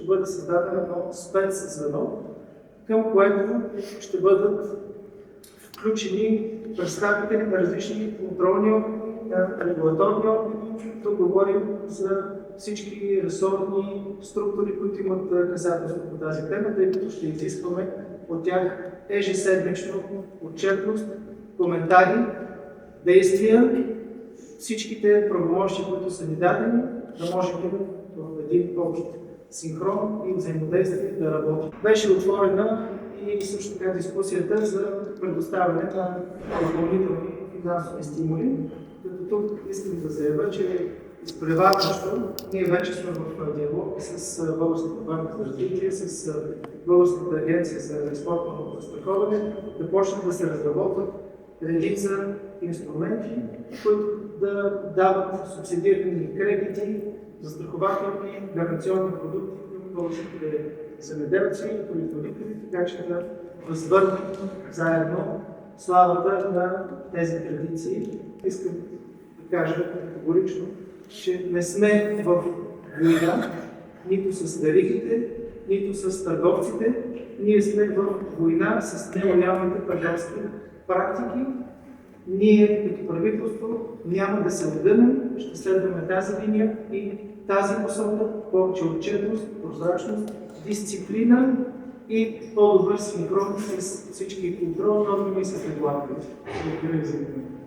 бъде създадено едно спецзвено, към което ще бъдат включени представители на различни контролни органи, регулаторни органи. Тук говорим за всички ресорни структури, които имат касателство по тази тема, тъй като ще изискваме от тях ежеседмично отчетност, коментари, действия, всичките правомощи, които са ни дадени, да можем в един общ синхрон и взаимодействие да работим. Беше отворена и също така дискусията за предоставяне на допълнителни финансови стимули, като тук искам да заявя, че изпреварващо ние вече сме в диалог с Българската банка за развитие, с Българската агенция за експортно застраховане, да почнат да се разработват редица инструменти, които да дават субсидирани кредити, застрахователни, гаранционни продукти към българските земеделци и производители, така че да възвърнем заедно славата на тези традиции. Искам да кажа категорично, че не сме в война нито с веригите, нито с търговците. Ние сме в война с нелоялните търговски практики. Ние като правителство няма да се отдънем, ще следваме тази линия и тази посока, повече отчетност, прозрачност, дисциплина и по-добър синхрон с всички контролни органи и с регулаторите. Благодаря ви за вниманието.